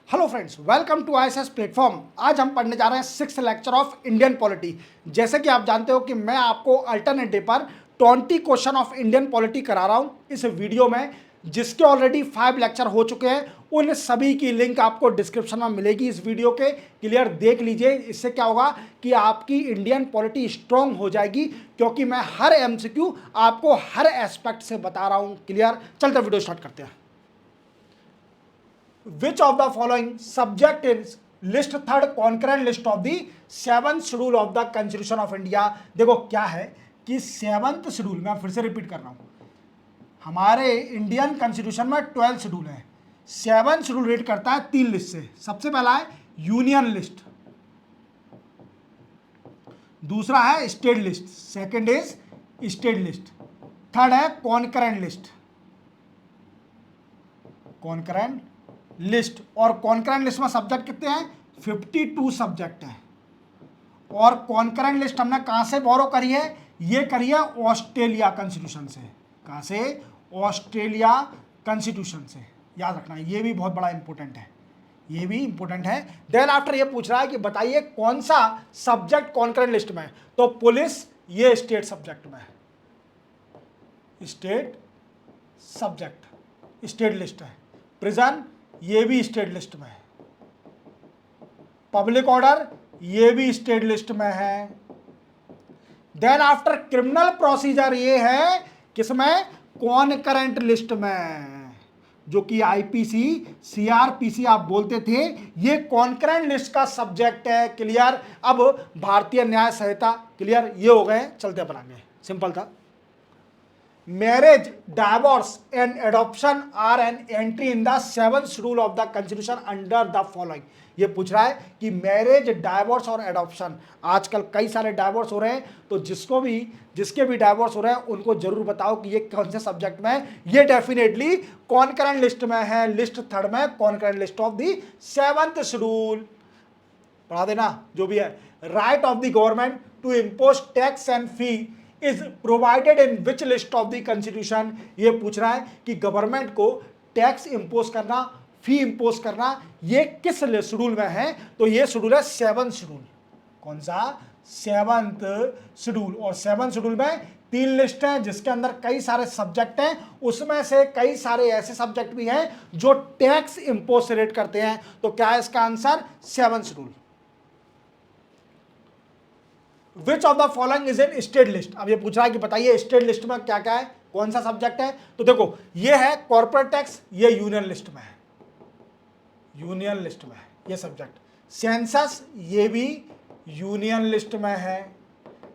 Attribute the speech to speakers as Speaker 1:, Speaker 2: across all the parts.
Speaker 1: Hello friends, welcome to ISS platform. आज हम पढ़ने जा रहे हैं 6th lecture of Indian polity. जैसे कि आप जानते हो कि मैं आपको अल्टरनेट डे पर 20 क्वेश्चन ऑफ इंडियन पॉलिटी करा रहा हूं इस वीडियो में, जिसके ऑलरेडी 5 लेक्चर हो चुके हैं। उन सभी की लिंक आपको डिस्क्रिप्शन में मिलेगी इस वीडियो के। क्लियर, देख लीजिए। इससे क्या होगा कि आपकी इंडियन पॉलिटी स्ट्रांग हो जाएगी, क्योंकि मैं हर एमसीक्यू आपको हर एस्पेक्ट से बता रहा हूं। क्लियर, चलते वीडियो स्टार्ट करते हैं। Which of the following subject is list third concurrent list of the 7th schedule of the Constitution of India? देखो क्या है कि 7th शेड्यूल, मैं फिर से रिपीट कर रहा हूं, हमारे इंडियन कॉन्स्टिट्यूशन में 12 शेड्यूल है। 7th शेड्यूल रेट करता है 3 लिस्ट से। सबसे पहला है यूनियन लिस्ट, दूसरा है state list, second is state list, third है कॉन्करेंट लिस्ट। कॉन्करेंट लिस्ट, और कॉन्करेंट लिस्ट में सब्जेक्ट कितने हैं? 52 सब्जेक्ट हैं। और कॉन्करेंट लिस्ट हमने कहां से बोरो करी है? ये करी है ऑस्ट्रेलिया कॉन्स्टिट्यूशन से। कहां से? ऑस्ट्रेलिया कॉन्स्टिट्यूशन से। याद रखना, ये भी बहुत बड़ा इंपॉर्टेंट है, ये भी इंपॉर्टेंट है। देन आफ्टर ये पूछ रहा है कि बताइए कौन सा सब्जेक्ट कॉन्करेंट लिस्ट में है? तो पुलिस ये स्टेट सब्जेक्ट में है, स्टेट सब्जेक्ट, स्टेट लिस्ट है। प्रिजन ये भी स्टेट लिस्ट में है। पब्लिक ऑर्डर ये भी स्टेट लिस्ट में है। देन आफ्टर क्रिमिनल प्रोसीजर ये है किसमें? कॉन्करेंट लिस्ट में, जो कि आईपीसी सीआरपीसी आप बोलते थे, ये कॉन्करेंट लिस्ट का सब्जेक्ट है। क्लियर, अब भारतीय न्याय संहिता। क्लियर, ये हो गए, चलते अपन आगे। सिंपल था। Marriage, divorce and adoption are an entry in the 7th schedule of the constitution under the following। ये पूछ रहा है कि मैरिज, डाइवोर्स और एडॉप्शन, आजकल कई सारे डाइवोर्स हो रहे हैं, तो जिसके भी डाइवोर्स हो रहे हैं उनको जरूर बताओ कि ये कौन से सब्जेक्ट में है। ये डेफिनेटली कॉन्करेंट लिस्ट में है, लिस्ट थर्ड में, concurrent list of the 7th schedule. पढ़ा देना जो भी है। Right of the government to impose tax and fee is provided in which list of the constitution. ये पूछ रहा है कि गवर्नमेंट को टैक्स इंपोज करना, फी इंपोज करना, ये किस शेड्यूल में है? तो ये शेड्यूल है 7th शेड्यूल। कौन सा? 7th schedule. और 7th शेड्यूल में 3 लिस्ट हैं, जिसके अंदर कई सारे सब्जेक्ट हैं। उसमें से कई सारे ऐसे सब्जेक्ट भी हैं जो टैक्स इंपोज से रेट करते हैं। तो क्या है इसका answer? 7th schedule. Which of the following is in state list. अब ये पूछ रहा है कि बताइए स्टेट लिस्ट में क्या क्या है, कौन सा सब्जेक्ट है? तो देखो ये है कॉर्पोरेट टैक्स, ये यूनियन लिस्ट में है, यूनियन लिस्ट में है ये सब्जेक्ट। सेंसस ये भी यूनियन लिस्ट में है।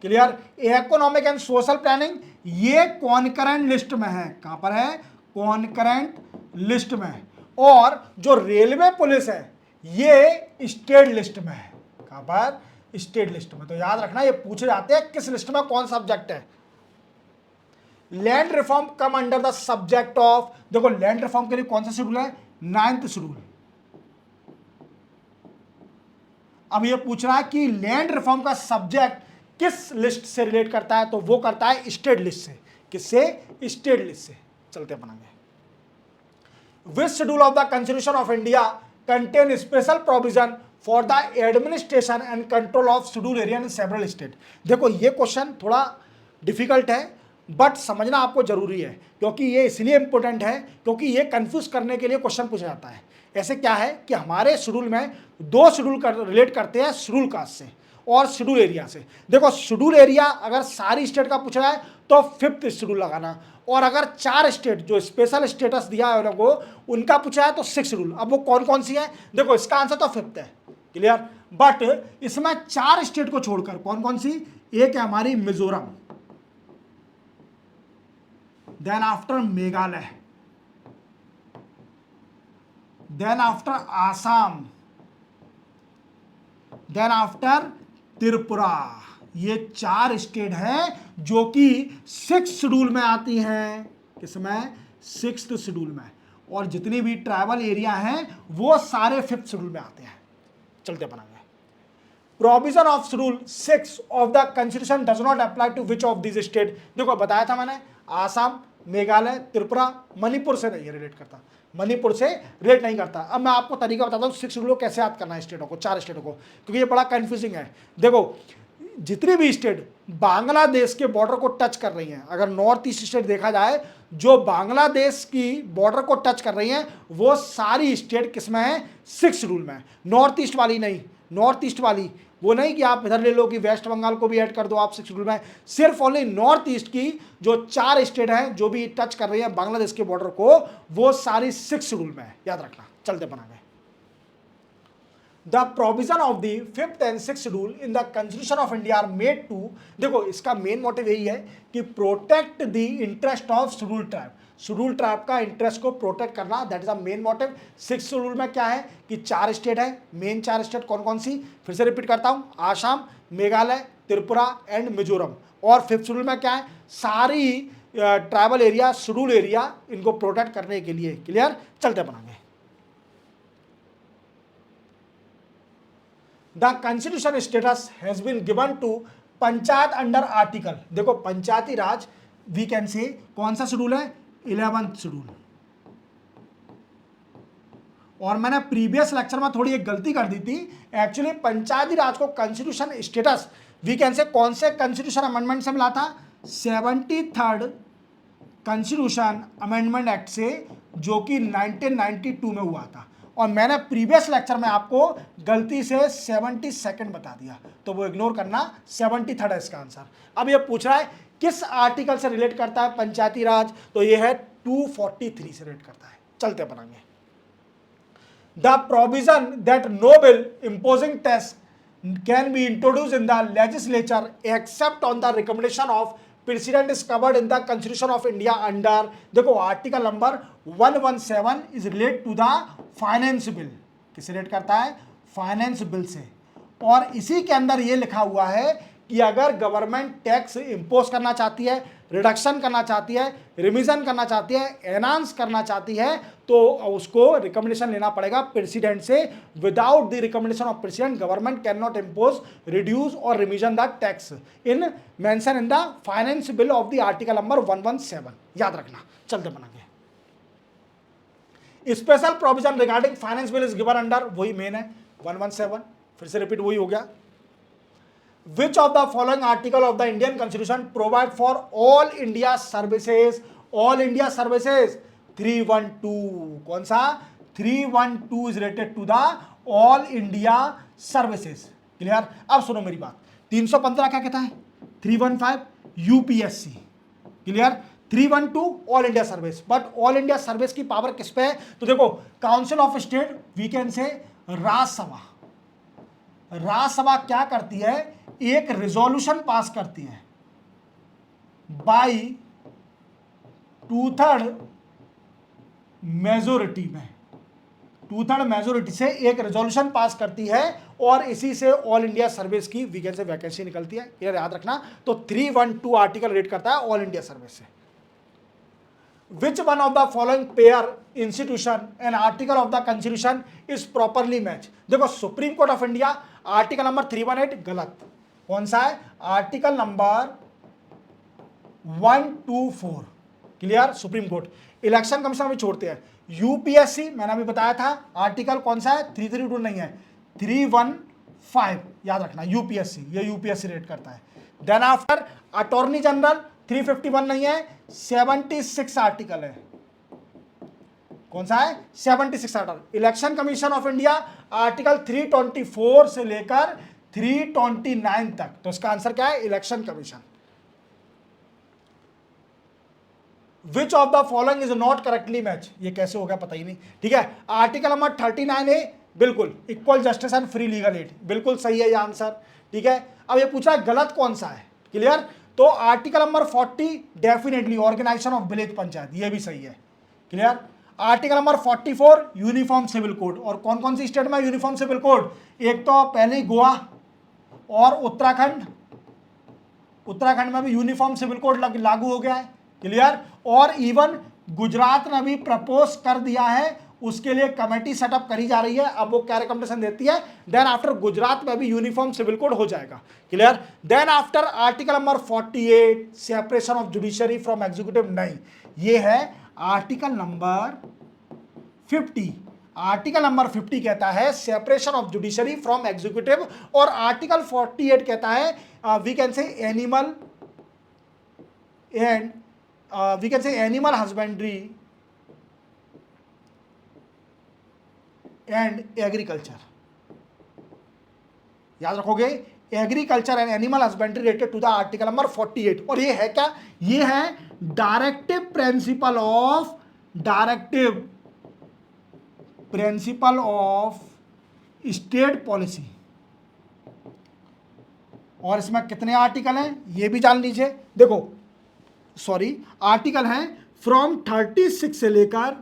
Speaker 1: Clear. Economic and social planning ये कॉन्करेंट लिस्ट में है। कहां पर है? कॉन्करेंट लिस्ट में। और जो रेलवे पुलिस है ये स्टेट लिस्ट में है। कहां पर? स्टेट लिस्ट में। तो याद रखना, ये पूछे जाते हैं किस लिस्ट में कौन सब्जेक्ट है। Land reform come under the subject of, देखो लैंड रिफॉर्म के लिए कौन सा शेड्यूल है? 9th schedule. अब ये पूछ रहा है कि लैंड रिफॉर्म का सब्जेक्ट किस लिस्ट से रिलेट करता है? तो वो करता है स्टेट लिस्ट से। किससे? स्टेट लिस्ट से। चलते अपनाएंगे। Which schedule of the constitution of India contain special provision for the administration and control of schedule area in several state. देखो ये क्वेश्चन थोड़ा डिफिकल्ट है, बट समझना आपको जरूरी है, क्योंकि ये इसलिए इंपॉर्टेंट है क्योंकि ये कंफ्यूज करने के लिए क्वेश्चन पूछा जाता है। ऐसे क्या है कि हमारे शेड्यूल में 2 शेड्यूल रिलेट करते हैं, शेड्यूल कास्ट से और शेड्यूल एरिया से। देखो शेड्यूल एरिया अगर सारी स्टेट का पूछा है तो 5th शेड्यूल लगाना, और अगर 4 स्टेट जो स्पेशल स्टेटस दिया है उनको, उनका पूछा है तो 6th शेड्यूल। अब वो कौन कौन सी है? देखो इसका आंसर तो 5th है। क्लियर। बट इसमें 4 स्टेट को छोड़कर कौन कौन सी? एक है हमारी Mizoram, then after Meghalaya, then after Assam, then after Tripura. ये 4 स्टेट हैं जो कि 6th शेड्यूल में आती हैं। किसमें? 6th शेड्यूल में। और जितनी भी ट्राइबल एरिया हैं वो सारे 5th शेड्यूल में आते हैं। चलते बनाएंगे। Provision of schedule 6 of the constitution does not apply to which of this state. देखो बताया था मैंने, आसाम, मेघालय, त्रिपुरा, मणिपुर से नहीं रिलेट करता, मणिपुर से रिलेट नहीं करता। अब मैं आपको तरीका बताता हूँ 6 शेड्यूल कैसे याद करना है स्टेटों को, 4 स्टेटों को, क्योंकि ये बड़ा कंफ्यूजिंग है। देखो जितनी भी स्टेट बांग्लादेश के बॉर्डर को टच कर रही हैं, अगर नॉर्थ ईस्ट स्टेट देखा जाए जो बांग्लादेश की बॉर्डर को टच कर रही हैं, वो सारी स्टेट किसमें है, 6 शेड्यूल में है। नॉर्थ ईस्ट वाली नहीं, नॉर्थ ईस्ट वाली वो नहीं कि आप इधर ले लो कि वेस्ट बंगाल को भी ऐड कर दो आप 6 शेड्यूल में, सिर्फ ओनली नॉर्थ ईस्ट की जो 4 स्टेट हैं जो भी टच कर रही हैं बांग्लादेश के बॉर्डर को, वो सारी 6 शेड्यूल में है, याद रखना। चलते बनाएंगे the provision of the 5th and 6th schedule in the constitution of India are made to, देखो इसका मेन मोटिव यही है कि protect the interest of schedule tribe, schedule tribe का इंटरेस्ट को प्रोटेक्ट करना, that is the main motive. 6th schedule में क्या है कि 4 स्टेट है, मेन 4 स्टेट कौन कौन सी, फिर से रिपीट करता हूं, आसाम, मेघालय, त्रिपुरा एंड मिजोरम। और 5th शेड्यूल में क्या है, सारी ट्राइबल एरिया, शेड्यूल एरिया, इनको प्रोटेक्ट करने के लिए। क्लियर, चलते बनाएंगे। The constitution status has been given to panchayat under article, देखो पंचायती राज वी कैन से कौन सा शेड्यूल है, 11th शेड्यूल। और मैंने प्रीवियस लेक्चर में थोड़ी एक गलती कर दी थी, एक्चुअली पंचायती राज को कॉन्स्टिट्यूशन स्टेटस वी कैन से कौन से कॉन्स्टिट्यूशन अमेंडमेंट से मिला था, 73rd कॉन्स्टिट्यूशन अमेंडमेंट एक्ट से, जो कि 1992 में हुआ था। और मैंने प्रीवियस लेक्चर में आपको गलती से 72nd बता दिया, तो वो इग्नोर करना, 73rd है इसका आंसर। अब ये पूछ रहा है किस आर्टिकल से रिलेट करता है पंचायती राज, तो ये है 243 से रिलेट करता है। चलते बनाएंगे। The provision that no bill imposing tax can be introduce in the legislature except on the recommendation of president is covered in the constitution of India under, देखो article number 117 is relate to the finance bill, किसे relate करता है, finance bill से। और इसी के अंदर ये लिखा हुआ है कि अगर गवर्नमेंट टैक्स इंपोज करना चाहती है, रिडक्शन करना चाहती है, रिमिजन करना चाहती है, एनहांस करना चाहती है, तो उसको रिकमेंडेशन लेना पड़ेगा प्रेसिडेंट से। Without the recommendation of president government can not impose, reduce और remission the tax in mention in the finance bill of the article number 117, याद रखना। चलते बनाएंगे। Special provision regarding finance bill is given under, वही main है 117, फिर से repeat वही हो गया। Which of the following article of the Indian Constitution provide for all India services? All India services 312, कौन सा 312 is related to the all India services। Clear, अब सुनो मेरी बात, 315 क्या कहता है, 315 UPSC. Clear, 312 all India service, but all India service की पावर किस पे है, तो देखो council of state we can say Rajya Sabha, Rajya Sabha क्या करती है, एक रिजोल्यूशन पास करती है बाई 2/3 मेजोरिटी में, 2/3 मेजोरिटी से एक रिजोल्यूशन पास करती है, और इसी से ऑल इंडिया सर्विस की वीकेंड से वैकेंसी निकलती है। ये याद रखना। तो 312 आर्टिकल रेट करता है ऑल इंडिया सर्विस से। Which one of the following pair institution and article of the constitution is properly match, देखो Supreme Court of India article number 318 गलत, कौन सा है, article number 124। Clear, Supreme Court. Election commission भी छोड़ते हैं। UPSC मैंने अभी बताया था, आर्टिकल कौन सा है, 332 नहीं है, 315, याद रखना यूपीएससी, ये यूपीएससी रेट करता है। देन आफ्टर अटॉर्नी जनरल 351 नहीं है, 76 आर्टिकल है, कौन सा है, 76 article. Election commission of India article 324 से लेकर 329 तक, तो इसका आंसर क्या है, election commission. Which of the following is not correctly match, ये कैसे हो गया पता ही नहीं। ठीक है, आर्टिकल नंबर 39A बिल्कुल, equal justice and free legal aid, बिल्कुल सही है ये आंसर। ठीक है, अब ये पूछा गलत कौन सा है। क्लियर, तो article number 40 definitely organisation of village panchayat, ये भी सही है। Clear, article number 44 uniform civil code, और कौन कौन सी स्टेट में यूनिफॉर्म सिविल कोड, एक तो पहले गोवा और उत्तराखंड, उत्तराखंड में भी यूनिफॉर्म सिविल कोड लागू हो गया है। क्लियर, और इवन गुजरात ने भी प्रपोज कर दिया है उसके लिए कमेटी सेटअप करी जा रही है, अब वो क्या रिकमेंडेशन देती है। देन आफ्टर गुजरात में भी यूनिफॉर्म सिविल कोड हो जाएगा, clear. Then after article number 48 separation of judiciary from executive, नहीं, ये है आर्टिकल नंबर 50। आर्टिकल नंबर 50 कहता है separation of judiciary from executive, और आर्टिकल 48 कहता है we can say animal and we can say animal husbandry and agriculture. याद रखोगे, agriculture and animal husbandry related to the article number 48। और ये है क्या, ये है directive principle of state policy. और इसमें कितने आर्टिकल हैं ये भी जान लीजिए। देखो सॉरी, आर्टिकल हैं फ्रॉम 36 से लेकर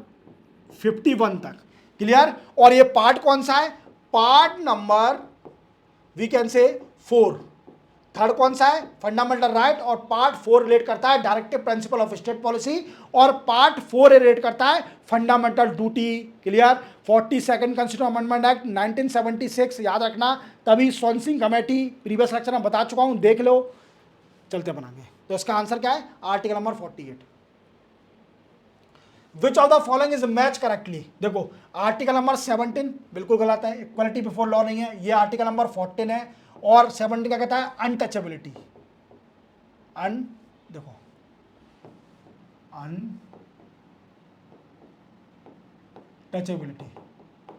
Speaker 1: 51 तक, क्लियर। और ये पार्ट कौन सा है, पार्ट नंबर वी कैन से 4। थर्ड कौन सा है, फंडामेंटल राइट, और पार्ट 4 रिलेट करता है directive principle of state policy, और पार्ट 4 रिलेट करता है fundamental duty, clear. 42nd constitution amendment act 1976 याद रखना, तभी स्वर्ण सिंह कमेटी प्रीवियस लेक्चर में बता चुका हूं, देख लो। चलते बनाएंगे, तो इसका आंसर क्या है, article number 48। Which of the following is match correctly. देखो आर्टिकल नंबर 17 बिल्कुल गलत है, इक्वलिटी बिफोर लॉ नहीं है, ये आर्टिकल नंबर 14 है। और 17 क्या कहता है, अनटचेबिलिटी, देखो untouchability,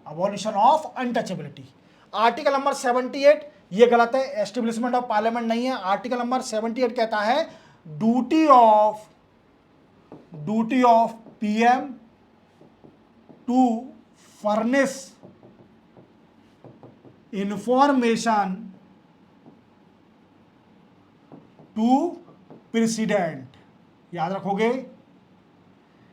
Speaker 1: abolition of untouchability. Article number 78 ये गलत है, एस्टेब्लिशमेंट ऑफ पार्लियामेंट नहीं है। आर्टिकल नंबर 78 कहता है duty of PM to furnish information to president. याद रखोगे,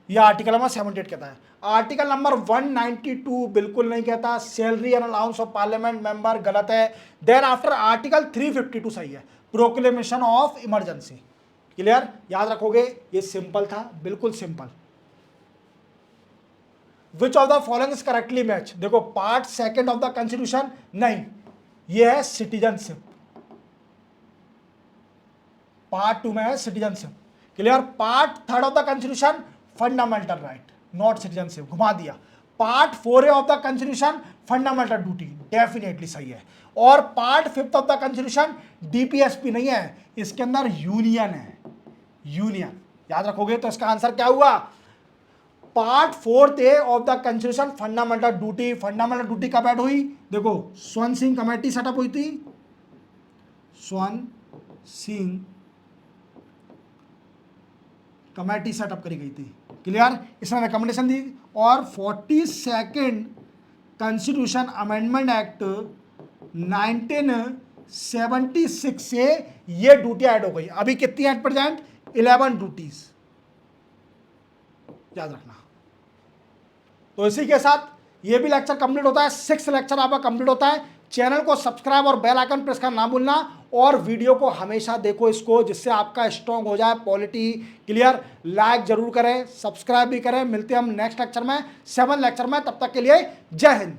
Speaker 1: यह आर्टिकल नंबर 78 कहता है। आर्टिकल नंबर 192 बिल्कुल नहीं कहता, salary and allowance of parliament member, गलत है। देन आफ्टर आर्टिकल 352 सही है, प्रोक्लेमेशन ऑफ इमरजेंसी, क्लियर। याद रखोगे, ये सिंपल था, बिल्कुल simple. Which of the following is correctly match. देखो पार्ट 2 ऑफ द कॉन्स्टिट्यूशन, नहीं, ये है सिटीजनशिप, पार्ट 2 में है citizenship, clear. Part 3 of the constitution fundamental right, not citizenship, घुमा दिया। Part 4 of the constitution fundamental duty, definitely सही है। और part 5 of the constitution DPSP नहीं है, इसके अंदर यूनियन है, यूनियन। याद रखोगे, तो इसका आंसर क्या हुआ, part 4 of the constitution fundamental duty. Fundamental duty कब ऐड हुई, देखो स्वर्ण सिंह कमेटी सेटअप हुई थी, स्वर्ण सिंह कमेटी सेटअप करी गई थी, क्लियर। इसने रिकमेंडेशन दी। और 42nd कॉन्स्टिट्यूशन अमेंडमेंट एक्ट 1976 से ये ड्यूटी ऐड हो गई। अभी कितनी एट प्रेजेंट, 11 ड्यूटीज, याद रखना। तो इसी के साथ ये भी लेक्चर कंप्लीट होता है, 6 लेक्चर आपका कंप्लीट होता है। चैनल को सब्सक्राइब और बेल आइकन प्रेस करना ना भूलना, और वीडियो को हमेशा देखो इसको, जिससे आपका स्ट्रॉन्ग हो जाए पॉलिटी, क्लियर। लाइक जरूर करें, सब्सक्राइब भी करें। मिलते हैं हम नेक्स्ट लेक्चर में, 7 लेक्चर में, तब तक के लिए जय हिंद।